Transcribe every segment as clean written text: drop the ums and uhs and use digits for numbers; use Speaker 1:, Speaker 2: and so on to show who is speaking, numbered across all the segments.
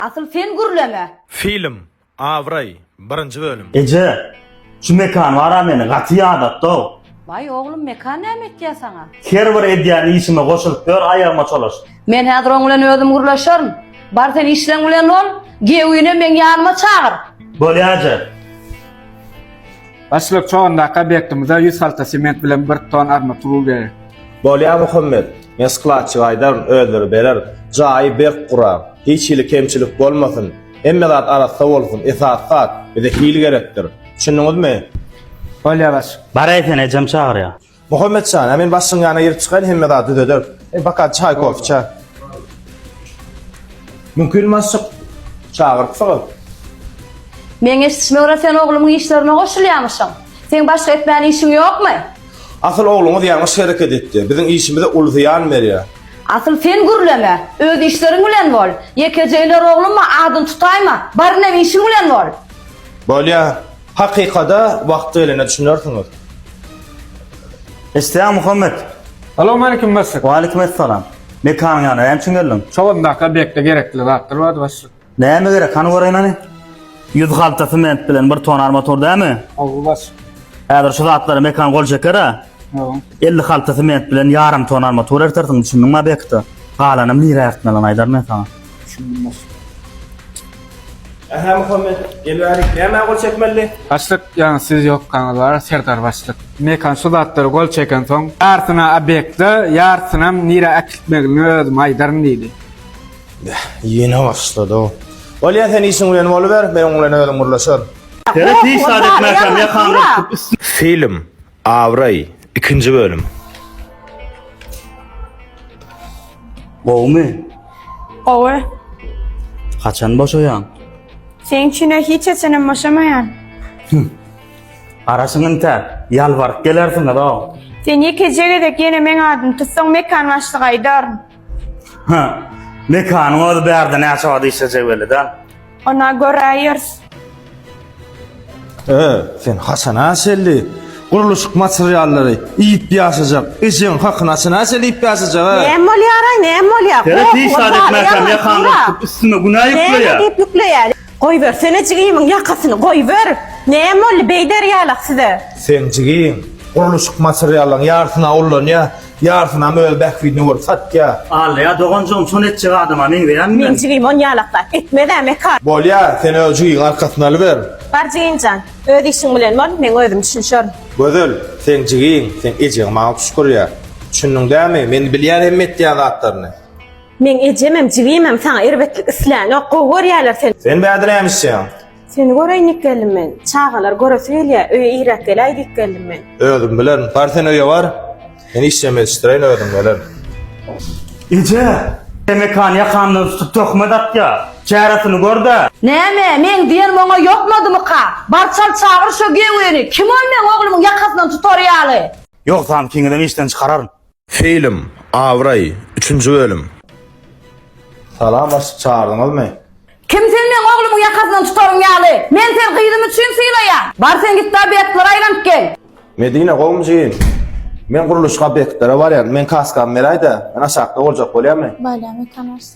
Speaker 1: Asıl sen gürleme.
Speaker 2: Film Avray 1. bölüm.
Speaker 3: Ece, şu mekan var ha meni gaty adat da.
Speaker 1: Vay oğlum mekan näme etdiýär sana?
Speaker 3: Her bir edýän işime goşulyp gör aýarma çolaş.
Speaker 1: Men häzir oň bilen özüm gürleşerim. Bar sen işleň bilen ol, geýüne men ýanyma çagyr.
Speaker 3: Bolýaje.
Speaker 4: Başlyk çoğunda bektimizde 100 halta sement bilen 1 ton armatur berýär.
Speaker 2: Bolya Muhammed, mesklaçy gaýdar öldürüp berer. Jaý bek gura. Hiç ili kemçilik bolmasyn. Emme zat arasda bolsun. Esasat bize hili gerekdir. Düşündiňizmi?
Speaker 4: Bolýa baş.
Speaker 3: Baraýsyn ejem çagyr ya.
Speaker 2: Muhammed san, men başyň ýanyna girip çykan hemme zat öder. Bakat çay kofi ça. Mümkin masy çagyr kısaga.
Speaker 1: Men eşitme sen oğlumyň işlerine goşulýarmyşyň. Sen başga etmäň işiň ýokmy?
Speaker 2: Asıl oğluňyz ýalňyş hereket etdi. Biziň işimize ulzyan berýär.
Speaker 1: Asıl sen gürleme. Öz işleriň bilen bol. Ýekejeýler oğlumma adyn tutaýma. Bar näme işiň bilen bol.
Speaker 2: Bolya, hakykada wagt gelene düşünýärsiňiz.
Speaker 3: Esselam Muhammed.
Speaker 4: Assalamu alaykum başlyk.
Speaker 3: Wa alaykum assalam. Mekan ýana hem geldim.
Speaker 4: Çoğunda bekde gerekli zatlar var başlyk.
Speaker 3: Näme gerek? Hany goraýyn 100 halta sement bilen 1 ton armatur dämi?
Speaker 4: Oğul baş.
Speaker 3: Häzir şu zatlary mekan gol çeker ha. 50 halta sement bilen ýarym ton armatur ertersiň düşündiňmi bekdi? Galanym nire ýartmalan aýdar men sana.
Speaker 2: Aha Muhammed, gelýärik. Näme gol çekmeli?
Speaker 4: Başlyk ýani siz ýok kanalar Serdar başlyk. Mekan şu zatlary gol çeken soň ýartyna bekde, ýartynam nire akitmegini özüm aýdaryn diýdi.
Speaker 2: Yine başladı o. Bolya sen işin bilen boluber, ben oňla özüm gurlaşar.
Speaker 3: Tere tiş sadet mekan mekan.
Speaker 2: Film Avray 2. bölüm.
Speaker 3: Gowmy?
Speaker 5: Owe,
Speaker 3: Kaçan boşoýan?
Speaker 5: sen içine hiç esenem boşamayan.
Speaker 3: Araşyň enter. Ýalbaryp gelersiň da.
Speaker 5: Sen yekejege de gene men adym tutsaň mekan başlyk aýdar.
Speaker 3: Ha. Mekan o berde näçe wagt işlejek bele da.
Speaker 5: Ona göre aýyrs.
Speaker 2: Sen Hasan Aselli. Guruluşuk materialleri iyip ýaşajak. Eşeň hakyna Hasan Aselli iyip ýaşajak.
Speaker 5: Nem bolýar, nem bolýar.
Speaker 3: Tere tiş sadet mekan mekan üstüne günah ýükleýär.
Speaker 5: Ne diýip ýükleýär? Goý ber, sene çygyýmyň ýakasyny goý ber. Nem bol beýder ýalyk size.
Speaker 2: Sen çygyň. Guruluşuk materiallaryň ýartyna ullanýa, ýartyna möbäk widni bol satýa.
Speaker 3: Alla doganjym şonu etjek adama men beýänmi?
Speaker 5: Men çygyým on ýalykda. Etmeden mekan.
Speaker 2: Bolya sen öjüň arkasyna alyber.
Speaker 5: Bar çygyňjan. Öz işiň bilen bol, men özüm düşünşär.
Speaker 2: Gözel, sen çygyň, sen ejeň maňa şükürýär. Düşündiň dämi? Men bilýär hemmet ýa zatlaryny.
Speaker 5: Men ejemem, çygyýmam saňa erbetlik isläni gowy görýärler sen.
Speaker 2: Sen bädirämişsin.
Speaker 5: Seni göreýnik geldim men. Çağalar göre söýelýär, öýe iýrak gelaýdyk geldim men.
Speaker 2: Öldüm bilen. Bar sen öýe var. Men işlemezdireýin öldüm bilen.
Speaker 3: Ece. Mekan yakandan tutup tokmadat ya. Çärasyny gör da.
Speaker 1: Näme? Men diýenim oňa ýokmadymy ka? Barçal çagyr şu geýüni. Kim ol men oğlumyň ýakasyndan tutarýaly?
Speaker 3: Yok tamam kiňden işden çykararyn.
Speaker 2: Film Avray 3. bölüm. Salam baş çağırdyňyzmy?
Speaker 1: Kim sen men oğlumyň ýakasyndan tutarýaly? Men sen gyýdym üçin sylaýar. Bar sen git da bekler aýlanıp gel.
Speaker 2: Medine gowmjyn. Men guruluşga beklere barýan. Men kaskam beraýda. Men aşakda boljak bolýarmy?
Speaker 5: Bolýar mekanars.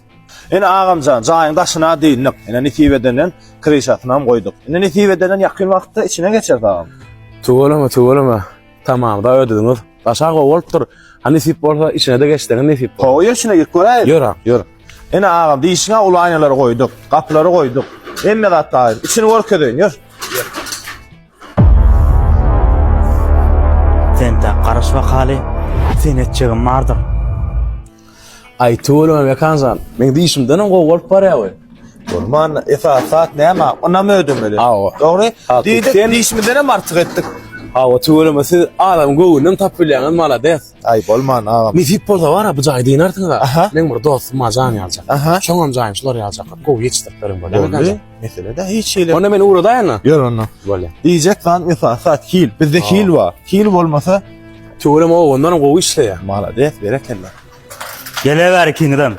Speaker 2: Ene agamjan jaýyň daşyna diýnik. Ene nitibedenden krişatyna goýduk. Ene nitibedenden ýakyn wagtda içine geçer dagam.
Speaker 6: Tuğulama. Tamam da ödediniz. Başa govolupdur. Hani sip bolsa içine de geçtiğin ne sip bol.
Speaker 2: Hoýa içine git göräýin.
Speaker 6: Ýöra.
Speaker 2: Ene agam diýişine ulu aýnalary goýduk. Gaplary goýduk. Emme zatda aýr. İçini görkedeýin, ýör.
Speaker 3: Sen de karışma hali. Sen etjegin mardyr.
Speaker 6: Ay tuğulama mekanzan. Men diýişimden gowolup barýar.
Speaker 2: Bolman esasat näme? Ona mödüm bile.
Speaker 6: Awa.
Speaker 2: Dogry. Diýdik
Speaker 6: sen-
Speaker 2: diýişimden hem artyk etdik.
Speaker 6: Hawa tuğulama siz adam gowundan tapylýan malades.
Speaker 2: Ay bolman agam.
Speaker 6: Mi sip bolsa wara bu jaý diýin artyňda.
Speaker 2: Aha.
Speaker 6: Men bir dostum majan ýaljak.
Speaker 2: Aha.
Speaker 6: Şoňam jaýym şular ýaljak. Gow ýetişdirdirim bolýar.
Speaker 2: Boldy. Mesele de hiç şeyler.
Speaker 6: Onda men uğradaýana.
Speaker 2: Ýör onda.
Speaker 6: Bolýar.
Speaker 2: Diýjek lan esasat hil. Bizde hil var. Hil bolmasa
Speaker 6: Tuğulama ondan gow işleýär.
Speaker 2: malades berekella.
Speaker 3: Geleber kiňden.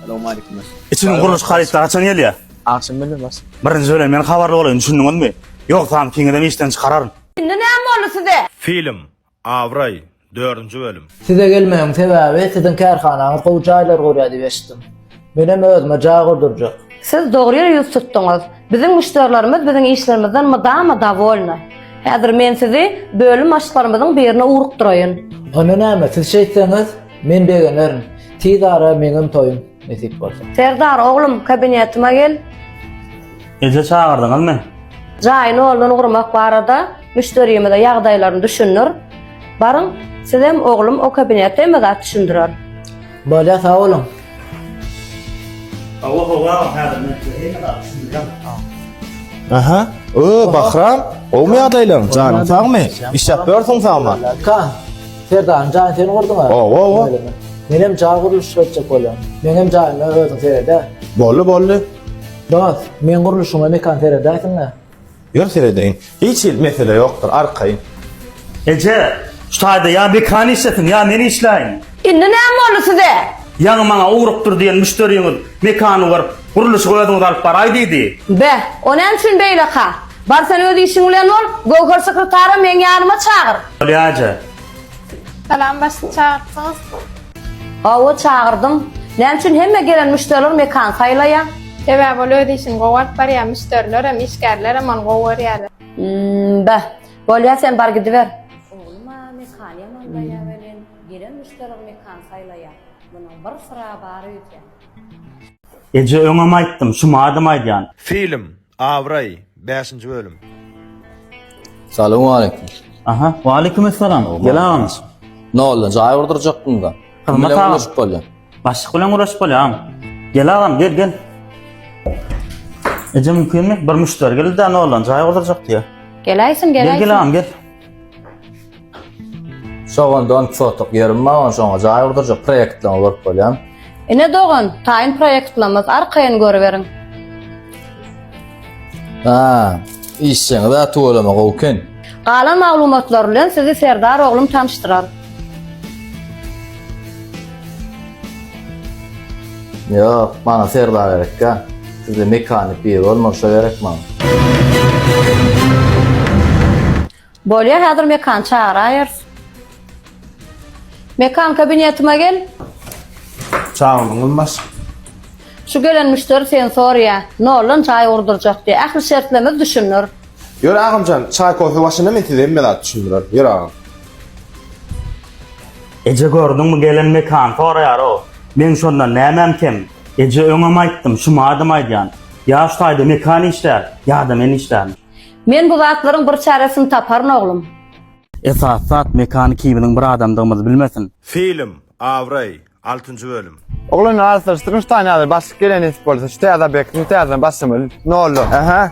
Speaker 6: Assalamu alaykum.
Speaker 3: İçini guruş haritda kaçan gelýär.
Speaker 6: Akşam bilen bas.
Speaker 3: Birinji ölen men habarly bolayyn düşündiňizmi? Yok tamam kiňden işden çykararyn.
Speaker 1: Şimdi näme boldy size?
Speaker 2: Film Avray 4. bölüm.
Speaker 7: Size gelmeýän sebäbi sizin kärhanaňyz gowjaýlar gurýar diýip eşitdim. Menem özüme jaý gurdurjak.
Speaker 1: Siz doğru ýere ýüz tutduňyz. Bizim müşterilerimiz bizim işlerimizden mydama dawolna. Häzir men sizi bölüm aşyklarymyzyň birine urukduraýyn.
Speaker 7: Ona näme siz şeýtseňiz, men begenerim. Tidara meňem toýum nesip bolsa.
Speaker 1: Serdar oglum kabinetime gel.
Speaker 3: Ece çağırdyňyz men.
Speaker 1: Jaýyny oğlun urmak barada müşteriýime-de ýagdaýlaryny düşünür. Barın, sizem oglum o kabinetde me düşündirer.
Speaker 7: Bolýa sag bolun.
Speaker 2: Aha. Bahram. O mu adaylan? Canım sağmı? İş yapıyorsun sağma.
Speaker 7: Kan. Serdan can seni gurduň ha.
Speaker 2: O.
Speaker 7: Menem jaý guruluş etjek bolýar. Menem jaýyny özüň serede.
Speaker 2: Bolly.
Speaker 7: Dost, men guruluşyňa mekan seredaýsynlar.
Speaker 2: Ýör seredeýin. Hiç mesele ýokdur. Arkaýyn.
Speaker 3: Ece, şu taýda ya mekan işletin ya meni işläýin.
Speaker 1: Indi näme boldy size?
Speaker 3: Ýa maňa ugrukdur diýen müşteriýiňiz mekany bar, guruluş goýadyňyz alyp baray diýdi.
Speaker 1: Be, o näme üçin beýle ka? Bar sen öz işiň bilen ol, gowhar sekretary men ýanyma çagyr.
Speaker 3: Bolýaja.
Speaker 5: Salam başyny çağırtdyňyz.
Speaker 1: Awa çağırdım. Näme üçin hemme gelen müşteriler mekan saýlaýar?
Speaker 5: Sebäbi ol öz işini gowaryp barýar, müşteriler hem işgärler hem onu gowarýar.
Speaker 1: Be, bolýa sen bar gidiver. Ogluma mekan ýamanlaýar bilen, gelen müşteriler mekan saýlaýar. Munyň bir sıra bary ýetir.
Speaker 3: Ece öňem aýtdym, şu madym aýdýan.
Speaker 2: Film. Avray. 5-nji bölüm.
Speaker 8: Salamu aleyküm.
Speaker 3: Aha, wa aleykumussalam. Gelamiz.
Speaker 8: Ne oldu? Jaý urdurjakmyň da.
Speaker 3: Hizmet
Speaker 8: Bilen
Speaker 3: ağa.
Speaker 8: ulaşyp bolýar.
Speaker 3: Başlyk bilen uğraşyp bolýam. Gel agam, gel. Ece mümkinmi? Bir müşteri geldi de ne olan? Jaý urdurjak diýär.
Speaker 1: Gelaýsyn, gelaýsyn.
Speaker 3: Gel agam, gel.
Speaker 8: Şoňdan fotok ýerim bar, şoňa jaý urdurjak proýektleň borup bolýam.
Speaker 1: Ne dogan? Taýyn proýektlamaz arkaýyn görüberiň.
Speaker 8: Ha, işçiňi da tuwalamak oken.
Speaker 1: Galan maglumatlar bilen sizi Serdar oglum tanıştyrar.
Speaker 8: Ýok, mana Serdar gerek ka. Sizde mekany bir bolmaşa gerek mana.
Speaker 1: Bolýar, häzir mekan çağıraýar. Mekan kabinetime gel.
Speaker 2: Çağırdyňyz.
Speaker 1: Şu gelen müşteri sen sorýa, nolan çay urdurjak diýe. Ähli şertlerimiz düşünür.
Speaker 2: Ýör ağamcan, çay kofe başyna metide melat düşündirer. Ýör ağam.
Speaker 3: Ece gördüňmi gelen mekan soraýar o. Men şondan näme kim? Ece öňem aýtdym, şu madym aýdýan. Ya şu taýda mekan işler, ya da men işler.
Speaker 1: Men bu zatlaryň bir çaresini taparyn oglum.
Speaker 3: Esasat mekany kiýbiniň bir adamdygymy bilmesin.
Speaker 2: Film. Avray. 6-njy bölüm.
Speaker 4: Oğlum araştırın şu tane adı başlık gelen nesip olsa şu teyada bekle şu teyadan başlamı ne oldu?
Speaker 2: Aha.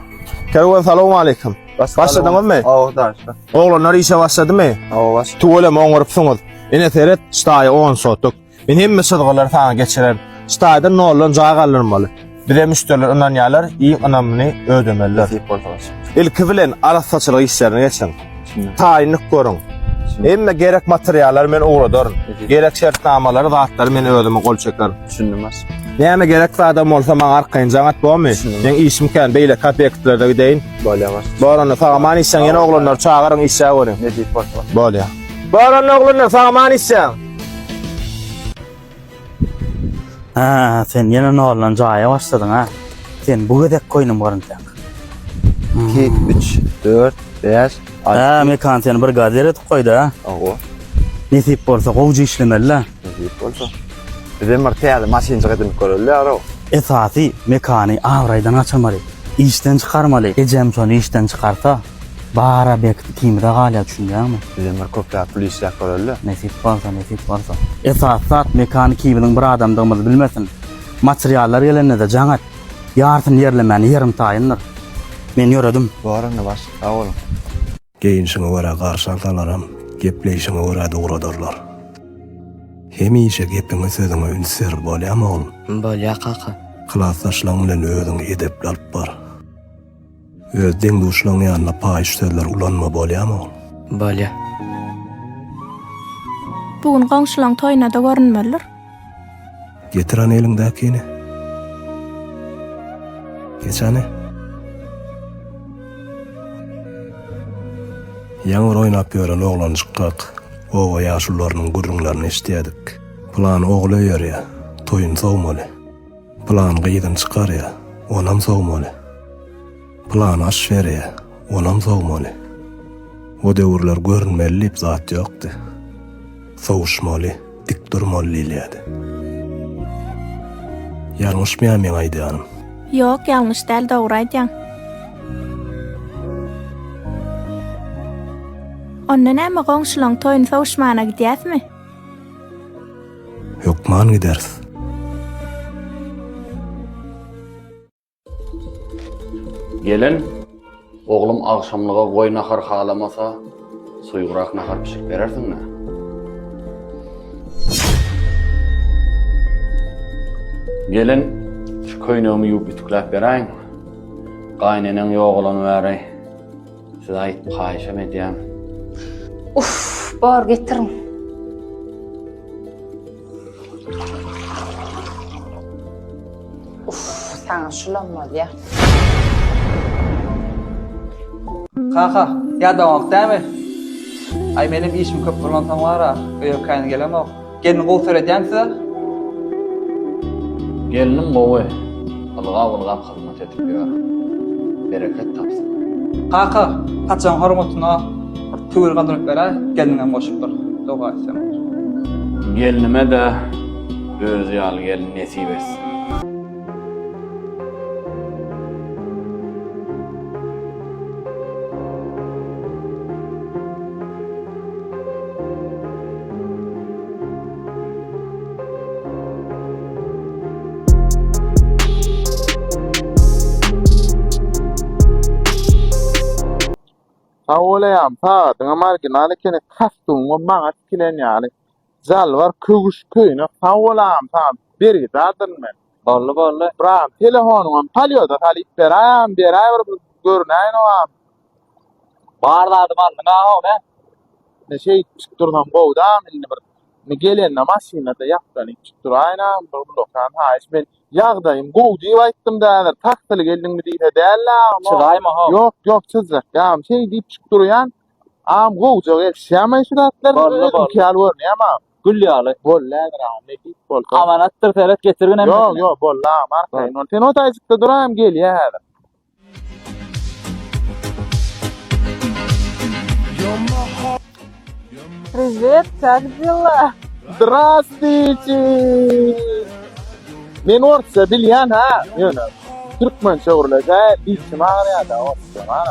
Speaker 2: Kerwe salamu aleyküm. Başladyňyz mı?
Speaker 4: O da.
Speaker 2: Oğlanlar işe başlady mı?
Speaker 4: O baş.
Speaker 2: Tuwala oňurypsyňyz. Ene seret ştaýy 10 sotuk. Men hemme sydgylar taňa geçirer. Ştaýda nolan jaý galyrmaly. Bire müşteriler ondan ýalar, iň anamny ödemeler.
Speaker 4: Nesip olsa baş.
Speaker 2: Ilki bilen araççylyk işlerine geçen. Taýynyk görüň. Emme gerek materiallar men uğradaryn. Gerek şertnamalary, zatlary men özüme gol çekerim.
Speaker 4: Düşündüm baş.
Speaker 2: Näme gerek adam bolsa maňa arkaýyn jaňat bolmy? Men işim kan beýle kapektlerde gideýin.
Speaker 4: Bolýar baş.
Speaker 2: Barany saňman işsen ýene oglanlar çağırın işe görün.
Speaker 4: Nesip olsa baş.
Speaker 2: Bolýar. Barany oglanlar saňman işsen.
Speaker 3: Ha, sen ýene nolan jaýa başladyň ha. Sen bu gedek koýnum baryn sen.
Speaker 4: 2 3 4 5
Speaker 3: Ha, mekan seni bir gazer etip koydu ha.
Speaker 4: O.
Speaker 3: Nesip bolsa gowjy işlemeli.
Speaker 4: Nesip olsa. Bizim bir teyada maşinçi edip görürler o.
Speaker 3: Esasy mekany awraýdan açamaly. İşten çıkarmaly. Ejem şonu işten çıkarsa bara bekti kimde galya düşünýärmi?
Speaker 4: Bizim bir köpläp polis ýak görürler.
Speaker 3: Nesip bolsa. Esasat mekany kiýbiniň bir adamdygymy bilmesin. Materiallar gelende de jaňat. Ýartyn ýerlemeni ýerim taýyndyr. Men ýöredim.
Speaker 4: Barany baş. Sag bolun.
Speaker 9: Geyinşiňe görä garşantalaram, gepleýişiňe görä dogradyrlar. Hemişe gepiňe sözüňe ünser bolýarmy oğlum?
Speaker 10: Bolýar kaka.
Speaker 9: Klassdaşlaryň bilen özüňi edepli alyp bar. Öz deňduşlaryň ýanyna paýyş sözler ulanma bolýarmy oğlum?
Speaker 10: Bolýar.
Speaker 11: Bugün gaňşylaryň toýuna da görünmeler.
Speaker 9: Getiren eliňdäkini. Geçene. Ýaňyr oýnap ýören oglanjykak, owa ýaşullarynyň gurrunlaryny eşitýädik. Plan ogly ýörýär, toýun sowmaly. Plan gyýdan çykar ýa, onam sowmaly. Plan aş berýär, onam sowmaly. O döwürler görünmeli zat ýokdy. Sowuşmaly, dik durmaly diýilýärdi. Ýalňyşmyýar men aýdýanym?
Speaker 11: Yok, ýalňyş däl, dogry aýdýaň. Onda näme goňşulaň toýuny sowuşmana gidýäsmi?
Speaker 9: Ýokman gideriz.
Speaker 3: Gelin, oğlum akşamlığa koy nahar halamasa, suýgurak nahar pişirip berersiňmi? Gelin, şu köýnegimi ýuwup ütükläp beräýin. Gaýneneň ýoglany bäri. Siz aýyp haýşam edýän.
Speaker 1: Uf, bar getirin. Uf, sana şulanmadı ya.
Speaker 7: Kaka, ýadaňok dämi? Ay benim işim köp bolansaň bara, öýe kaýny gelemok. Gelin gol söredýänsiz.
Speaker 3: Gelinim gowy. Alga-ulgap hyzmat edip ýör. Bereket tapsyn.
Speaker 7: Kaka, kaçan hormatyna tüwür gandyryp berä, gelingen boşupdyr. Dogaýsam.
Speaker 3: Gelinime de öz ýaly gelin nesip etsin.
Speaker 2: Sağolayam, sağadyňa marginal ekeni kastuňa maňa tikilenýär. Zal var kögüş köýüne sağolayam, sağ beri zadyn men. Bolly. Bram, telefonum palyoda talyp beräýän, bir görnäýin o. Barladym aldyňa o, ne şey çıktırdan bowda milli bir ne gelen maşynada ýakdan çıktırayna bir lokan haýyş men ýagdaýym gow diýip aýtdym däler takdyly geldiňmi diýse däller çygaýma ha ýok çyzak ýa şey diýip çıktyrýan am gow jog ýetişmäýär şuratlar ýa görnäýärmi gülýäli bollar ne diýip bolsa amanatdyr seret getirgin hem ýok bolla markaýyn sen o taýsykda duraýam gelýär.
Speaker 5: Привет, как дела?
Speaker 2: Здравствуйте! Men orta bilýän ha, ýöne. Türkmen şöwrleje diýişim agyrýarda oýsana.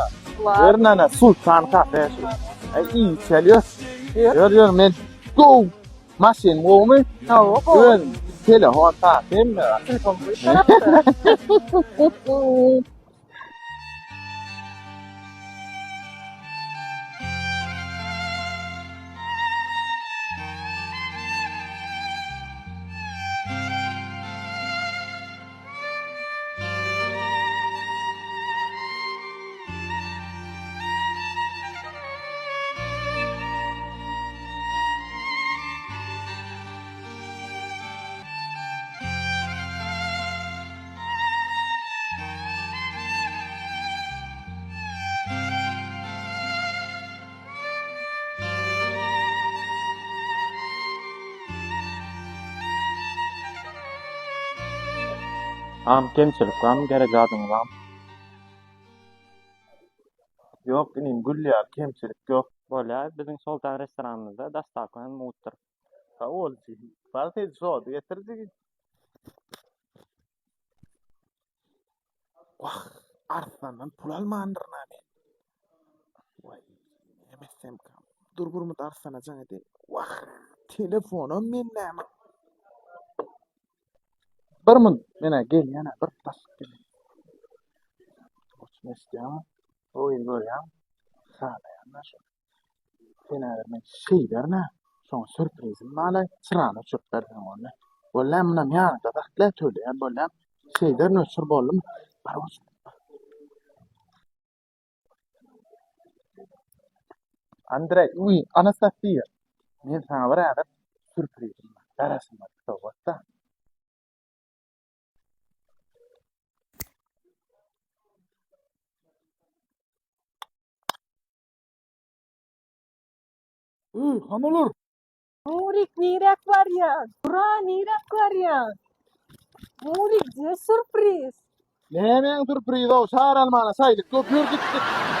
Speaker 2: Ernana Sultan kafe. Ay iyi çalıyor. Ýör men go maşyn gomy? Ön telefon ta, demmi? Telefon am kemçilik am gerek adyňam. Ýok, inim gülýär, kemçilik ýok.
Speaker 3: Bolýar, biziň şol tag restoranymyzda dastakan mutdyr.
Speaker 2: Ha boldy. Balty şol getirdik. Wah, arsandan pul almandyr näme? Vay, emesem kam. Durgurmy arsana jaň edi. Wah, telefonum men näme? Bir min, mena gel yana bir tas gel. Oçmesdýär. Oýun görýär. Sana ýa-da şo. Sena men şey berne. Şoň sürprizim bala, çyrany çöp berdim onu. Bolam munam ýa-da dakla töleýär bolam. Şeyler nöçür boldum. Baroş. Andrei, uy, Anastasia. Men sana bir ýa-da sürprizim bar. Berasyň bar. Hanolur.
Speaker 5: Murik, nirek var ya? Bura, nirek var ya? Murik, ne sürpriz?
Speaker 2: Nämen sürpriz o, saralmana saylyk, köpür gitdik.